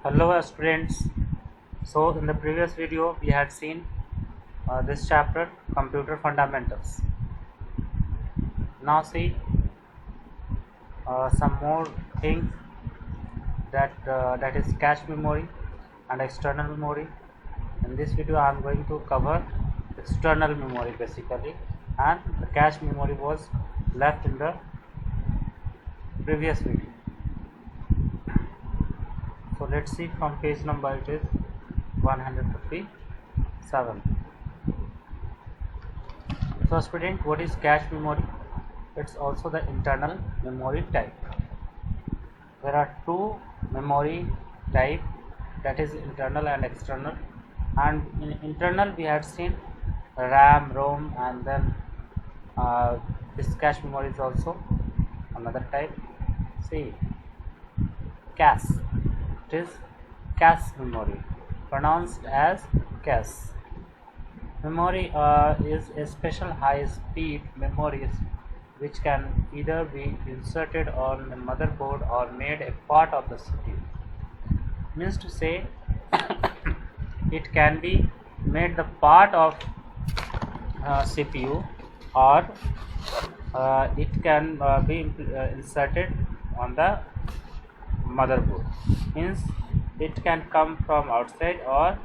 Hello students. So in the previous video we had seen this chapter computer fundamentals. Now see some more things that is cache memory and external memory. In this video I am going to cover external memory basically, and the cache memory was left in the previous video. So let's see from page number, it is 157. So student, what is cache memory? It's also the internal memory type. There are two memory type, that is internal and external. And in internal we had seen RAM, ROM, and then this cache memory is also another type. See, cache, it is cache memory, pronounced as cache. Memory is a special high speed memory which can either be inserted on the motherboard or made a part of the CPU. Means to say, it can be made the part of CPU, or it can be inserted on the motherboard. Means it can come from outside, or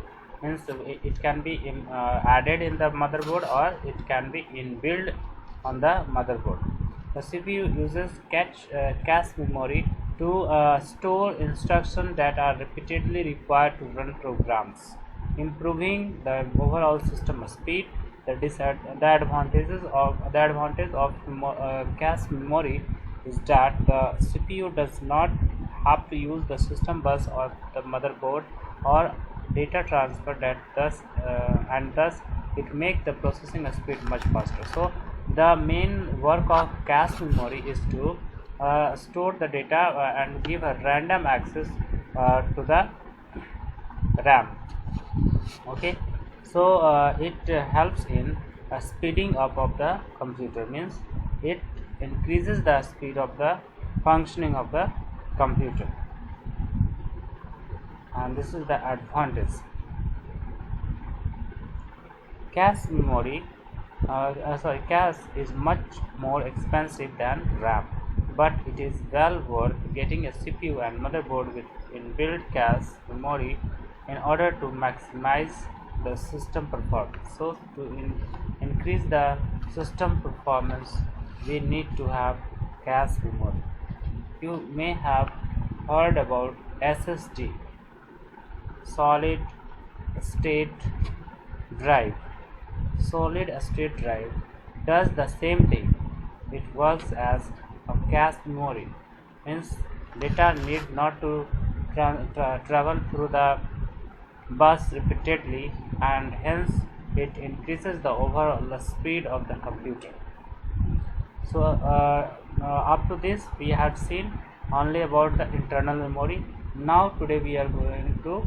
means it can be added in the motherboard, or it can be inbuilt on the motherboard. The CPU uses cache memory to store instructions that are repeatedly required to run programs, improving the overall system speed. The advantage of cache memory is that the CPU does not have to use the system bus or the motherboard or data transfer, thus it makes the processing speed much faster. So the main work of cache memory is to store the data and give a random access to the RAM. Okay, so it helps in speeding up of the computer. Means it increases the speed of the functioning of the computer, and this is the advantage. Cache memory cache is much more expensive than RAM, but it is well worth getting a CPU and motherboard with inbuilt cache memory in order to maximize the system performance. So to increase the system performance, we need to have cache memory. You may have heard about SSD, solid state drive. Solid state drive does the same thing. It works as a cache memory. Means data need not to travel through the bus repeatedly, and hence it increases the overall speed of the computer. So up to this we had seen only about the internal memory. Now today we are going to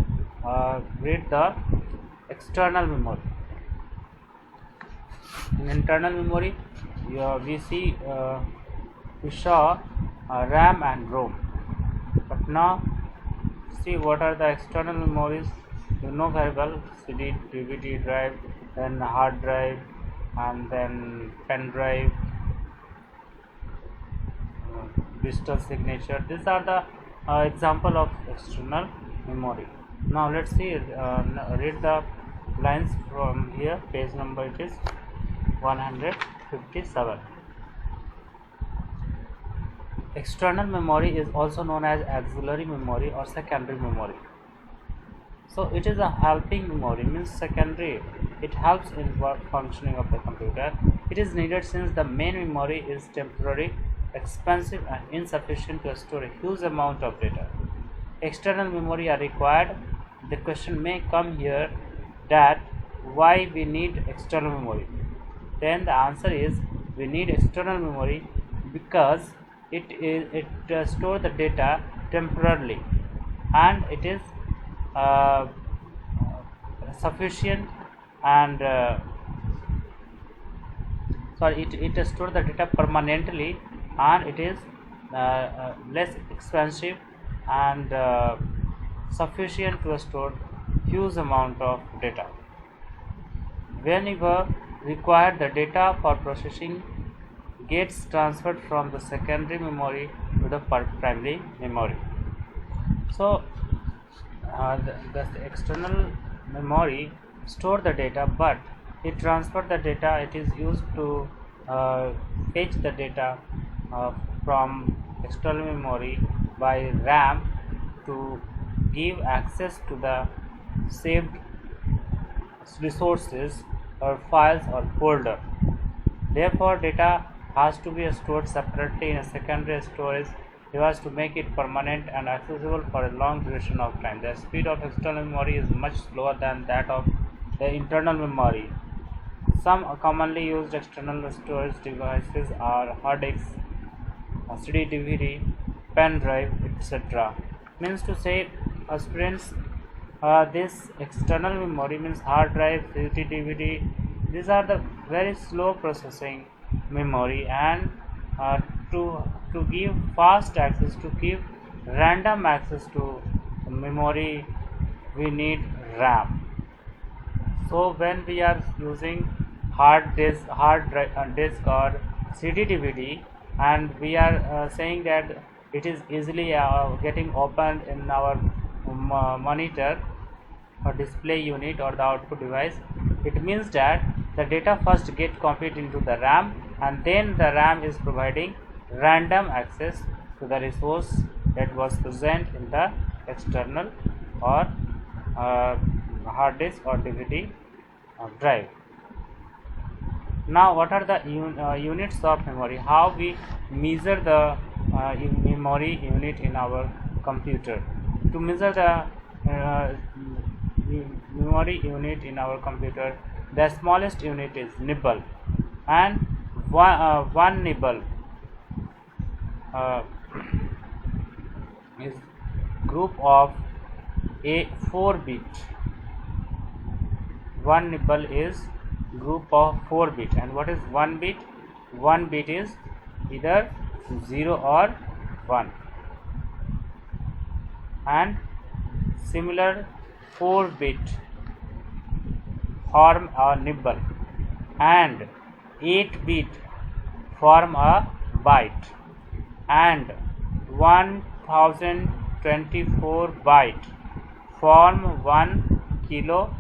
read the external memory. In internal memory we saw RAM and ROM, but now see what are the external memories. You know very well: CD, DVD drive, then hard drive, and then pen drive, digital signature. These are the example of external memory. Now let's see, read the lines from here. Page number, it is 157. External memory is also known as auxiliary memory or secondary memory. So it is a helping memory, means secondary. It helps in work functioning of the computer. It is needed since the main memory is temporary, expensive, and insufficient to store a huge amount of data. External memory are required. The question may come here that why we need external memory. Then the answer is, we need external memory because it stores the data temporarily, and it is sufficient, and it stores the data permanently, and it is less expensive and sufficient to store huge amount of data. Whenever required, the data for processing gets transferred from the secondary memory to the primary memory. So the external memory store the data, but it transfer the data. It is used to fetch the data from external memory by RAM to give access to the saved resources or files or folder. Therefore, data has to be stored separately in a secondary storage device to make it permanent and accessible for a long duration of time. The speed of external memory is much slower than that of the internal memory. Some commonly used external storage devices are hard disk, CD, DVD, pen drive, etc. Means to say, students, this external memory means hard drive, CD, DVD. These are the very slow processing memory, and to give fast access, to give random access to memory, we need RAM. So when we are using hard disk or CD DVD, and we are saying that it is easily getting opened in our monitor or display unit or the output device, it means that the data first get copied into the RAM, and then the RAM is providing random access to the resource that was present in the external or hard disk or DVD drive. Now, what are the units of memory? How we measure the memory unit in our computer? To measure the memory unit in our computer, the smallest unit is nibble, and one nibble is group of a 4-bit. One nibble is group of 4 bit. And what is 1 bit? 1 bit is either 0 or 1, and similar 4 bit form a nibble, and 8 bit form a byte, and 1024 byte form 1 kilobyte,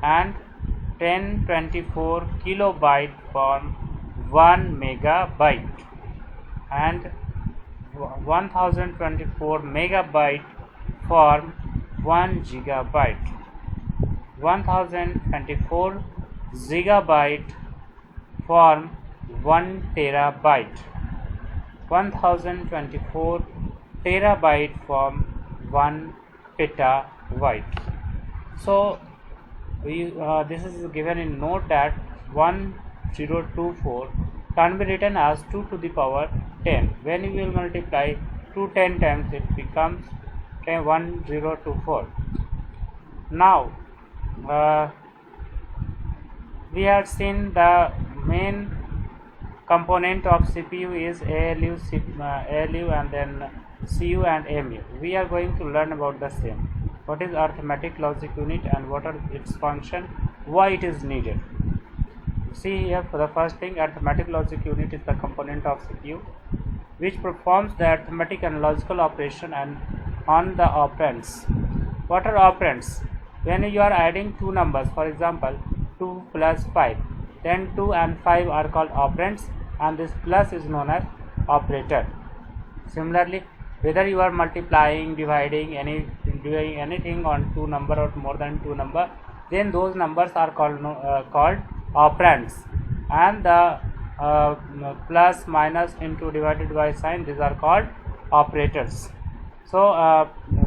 and 1024 kilobyte form 1 megabyte, and 1024 megabyte form 1 gigabyte, 1024 gigabyte form 1 terabyte, 1024 terabyte form 1 petabyte. So this is given in note that 1024 can be written as 2 to the power 10. When you will multiply 2 10 times, it becomes 1024. Now we have seen the main component of CPU is ALU, and then CU and MU. We are going to learn about the same. What is arithmetic logic unit and what are its function, why it is needed. See here, for the first thing, arithmetic logic unit is the component of CPU which performs the arithmetic and logical operation and on the operands. What are operands? When you are adding two numbers, for example 2 plus 5, then 2 and 5 are called operands, and this plus is known as operator. Similarly, whether you are multiplying, dividing, doing anything on two number or more than two number, then those numbers are called operands, and the plus, minus, into, divided by sign, these are called operators. So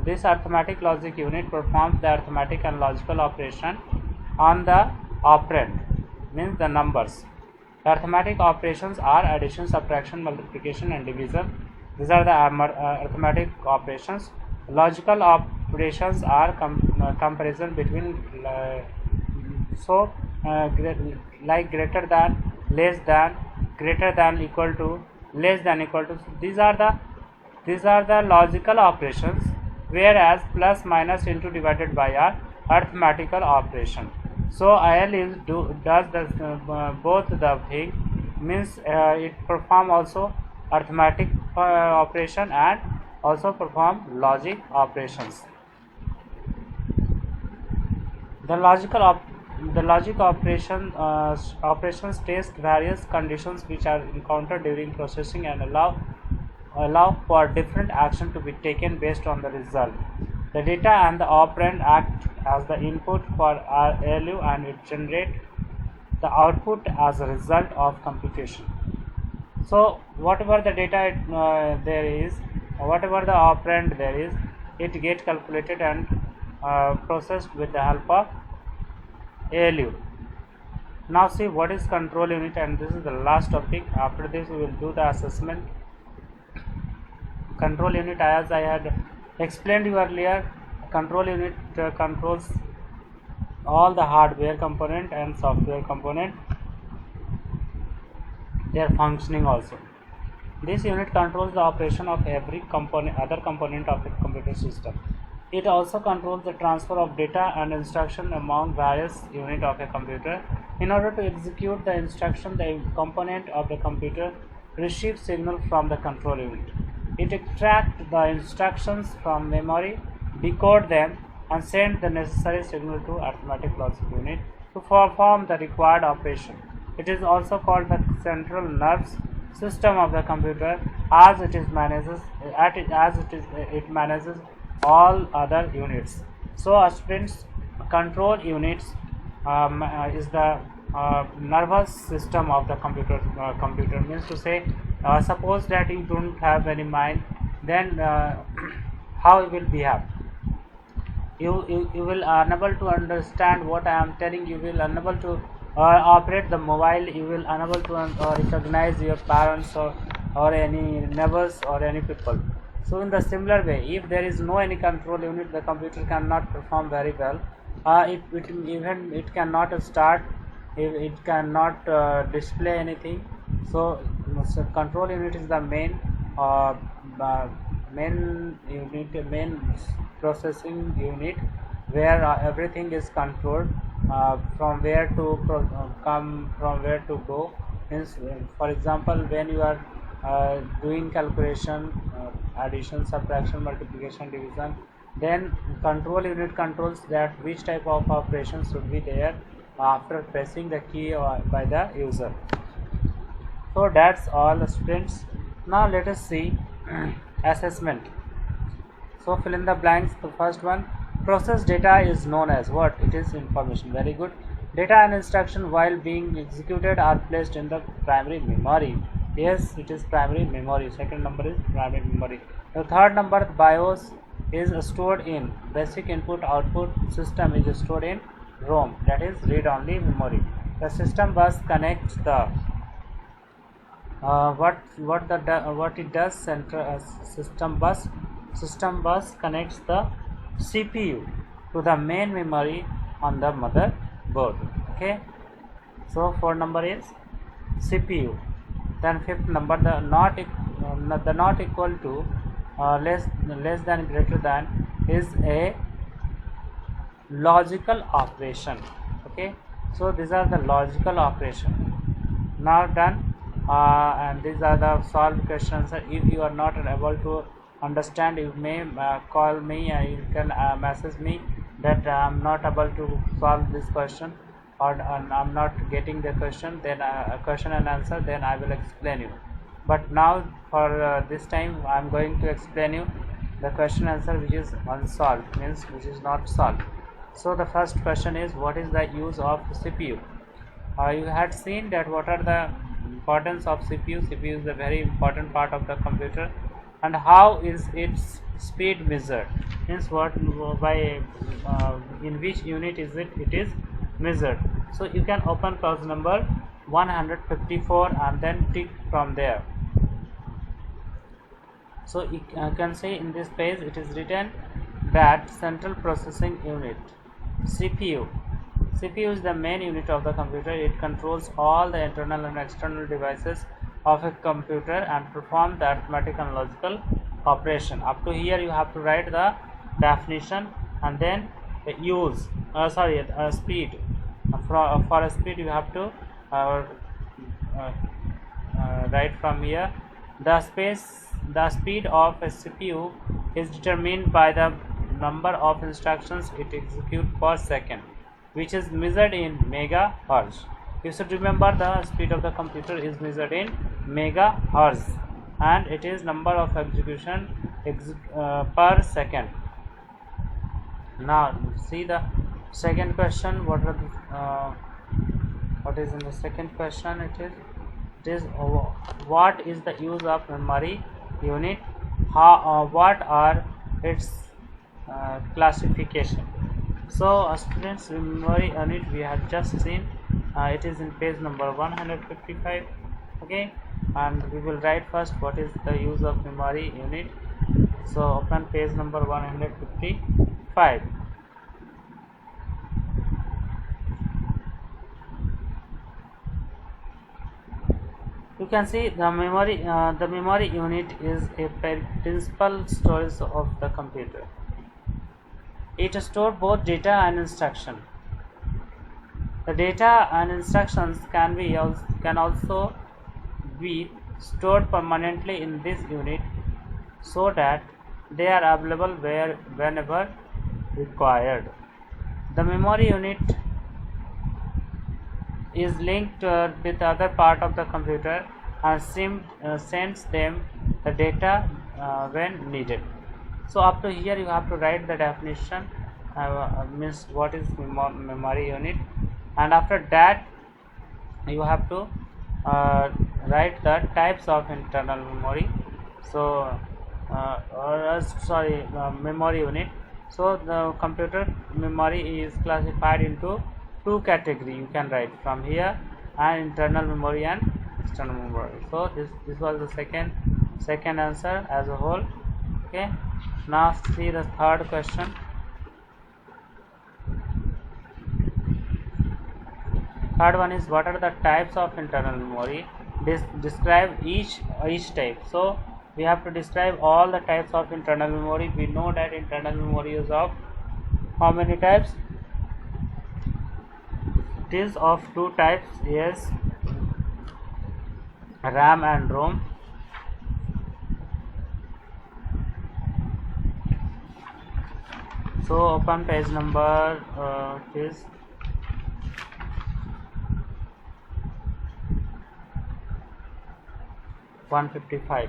this arithmetic logic unit performs the arithmetic and logical operation on the operand, means the numbers. The arithmetic operations are addition, subtraction, multiplication and division. These are the arithmetic operations. Logical operations are comparison between like greater than, less than, greater than, equal to, less than equal to. So these are the logical operations, whereas plus, minus, into, divided by are arithmetical operation. So IL does both the thing, means it perform also arithmetic operation and also perform logic operations. The logic operations test various conditions which are encountered during processing and allow for different action to be taken based on the result. The data and the operand act as the input for our ALU, and it generates the output as a result of computation. So whatever the data there is, whatever the operand there is, it gets calculated and processed with the help of ALU. Now see what is control unit, and this is the last topic. After this we will do the assessment. Control unit, as I had explained you earlier, control unit controls all the hardware component and software component, their functioning also. This unit controls the operation of every other component of a computer system. It also controls the transfer of data and instruction among various units of a computer. In order to execute the instruction, the component of the computer receives signal from the control unit. It extracts the instructions from memory, decode them, and send the necessary signal to arithmetic logic unit to perform the required operation. It is also called the central nervous system of the computer, as it manages all other units. So students, control units is the nervous system of the computer. Computer means to say, suppose that you don't have any mind, then how you will behave? You will unable to understand what I am telling. You will unable to operate the mobile. You will unable to recognize your parents or any neighbors or any people. So in the similar way, if there is no any control unit, the computer cannot perform very well. It cannot start. It cannot display anything. So control unit is the main processing unit, where everything is controlled, from where to come, from where to go. Means, for example, when you are doing calculation, addition, subtraction, multiplication, division, then control unit controls that which type of operations should be there after pressing the key by the user. So that's all, students. Now let us see assessment. So fill in the blanks. The first one, process data is known as what? It is information. Very good. Data and instruction while being executed are placed in the primary memory. Yes, it is primary memory. Second number is primary memory. The third number, BIOS, is stored in basic input output system, is stored in ROM, that is read only memory. The system bus connects the what it does, central system bus connects the CPU to the main memory on the motherboard. Okay, so fourth number is CPU. Then fifth number, the not equal to, less than, greater than, is a logical operation. Okay, so these are the logical operation. Now done. And these are the solved questions. If you are not able to understand, you may call me, and you can message me that I am not able to solve this question, or I am not getting the question, then question and answer, then I will explain you. But now for this time I am going to explain you the question answer which is unsolved, means which is not solved. So the first question is, what is the use of CPU? You had seen that what are the importance of CPU. CPU is a very important part of the computer. And how is its speed measured? Means what, by in which unit is it is measured. So you can open page number 154 and then tick from there. So you can see in this page it is written that central processing unit, CPU is the main unit of the computer. It controls all the internal and external devices of a computer and perform the arithmetic and logical operation. Up to here you have to write the definition and then the use speed. For a speed you have to write from here. The speed of a CPU is determined by the number of instructions it executes per second, which is measured in megahertz. You should remember the speed of the computer is measured in megahertz and it is number of execution per second. Now see the second question. What is in the second question? It is what is the use of memory unit? What are its classification? So students, memory unit we have just seen. It is in page number 155. Okay, and we will write first what is the use of memory unit. So open page number 155. You can see the memory unit is a principal storage of the computer. It stores both data and instruction. The data and instructions can also be stored permanently in this unit so that they are available whenever required. The memory unit is linked with the other part of the computer and sends them the data when needed. So up to here you have to write the definition, means what is memory unit, and after that you have to write the types of internal memory. So memory unit. So the computer memory is classified into two categories. You can write from here, and internal memory and external memory. So this was the second answer as a whole. Okay, now see the third question. Third one is what are the types of internal memory? Describe each type. So we have to describe all the types of internal memory. We know that internal memory is of how many types? It is of two types, yes, RAM and ROM. So open page number it is 155.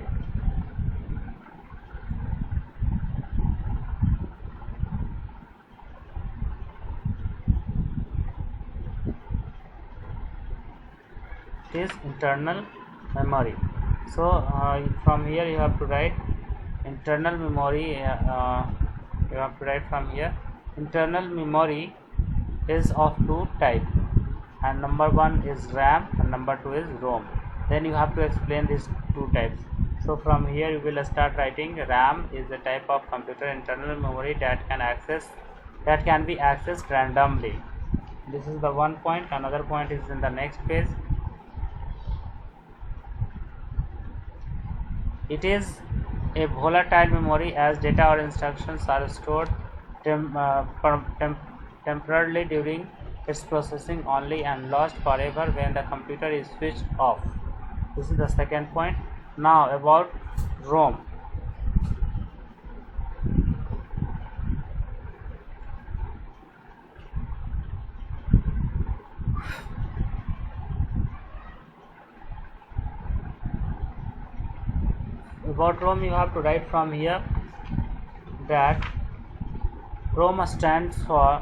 It is internal memory. So from here you have to write internal memory. You have to write from here internal memory is of two types, and number one is RAM and number two is ROM. Then you have to explain these two types. So from here you will start writing RAM is a type of computer internal memory that can be accessed randomly. This is the one point. Another point is in the next page. It is a volatile memory as data or instructions are stored temporarily during its processing only and lost forever when the computer is switched off. This is the second point. Now about ROM. About ROM you have to write from here that ROM stands for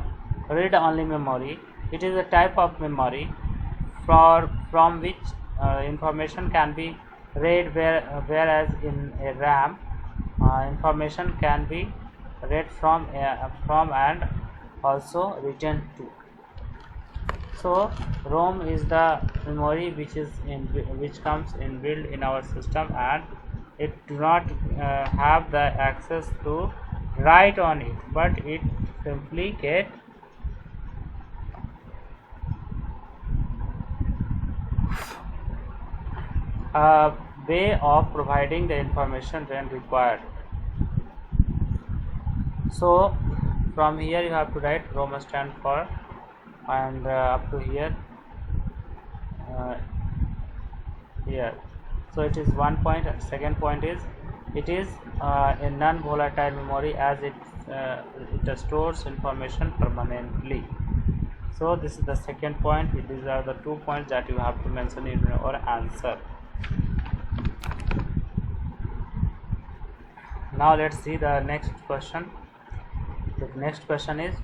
read only memory. It is a type of memory from which information can be read, whereas in a RAM information can be read from and also written to. So ROM is the memory which comes inbuilt in our system, and it do not have the access to write on it, but it simply get a way of providing the information when required. So from here you have to write Roman stand for, and up to here, here. So it is one point. Second point is it is a non-volatile memory, as it stores information permanently. So this is the second point. These are the 2 points that you have to mention in your answer. Now let's see the next question. The next question is,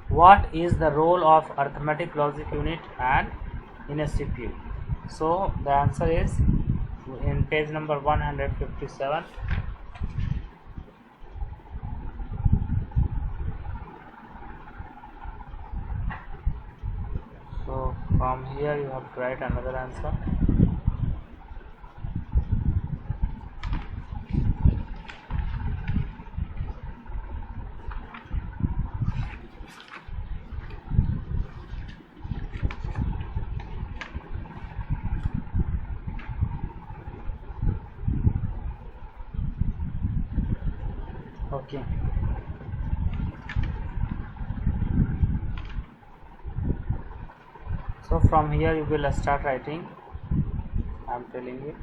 what is the role of arithmetic logic unit and in a CPU? So the answer is in page number 157. So from here you have to write another answer. Okay. So from here you will start writing. I am telling you.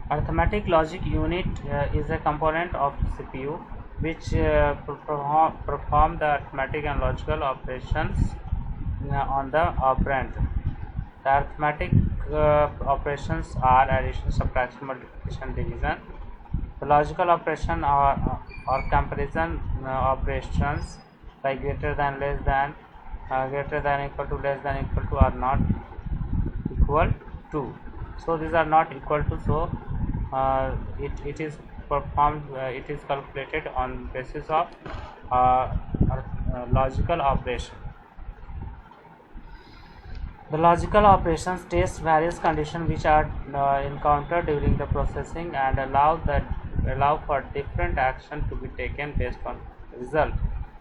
Arithmetic logic unit is a component of CPU which perform the arithmetic and logical operations on the operand. The arithmetic operations are addition, subtraction, multiplication, division. The logical operation or comparison operations like greater than, less than, greater than, equal to, less than, equal to are not equal to. So these are not equal to. So it is performed. It is calculated on basis of logical operation. The logical operations test various conditions which are encountered during the processing and allow for different action to be taken based on result.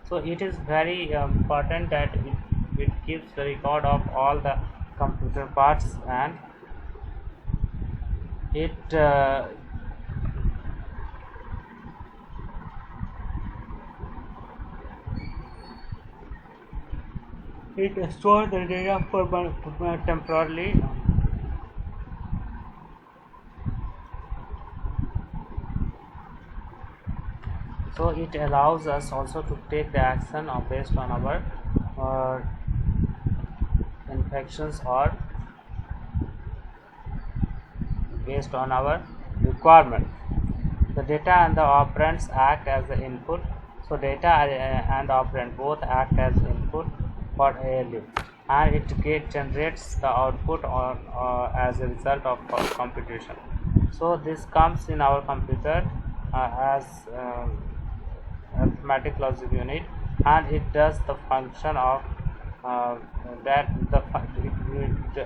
So it is very important that it keeps the record of all the computer parts, and it stores the data for temporarily. So it allows us also to take the action based on our infections or based on our requirement. The data and the operands act as the input. So data and operand both act as input for ALU, and it generates the output as a result of computation. So this comes in our computer as arithmetic logic unit, and it does the function of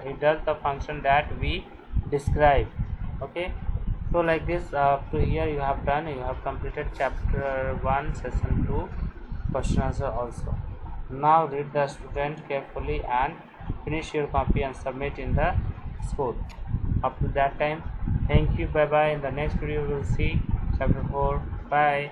it does the function that we describe. Okay, so like this, to here you have completed chapter 1 session 2 question answer also. Now read the student carefully and finish your copy and submit in the school. Up to that time, thank you, bye bye. In the next video we will see chapter 4. Bye.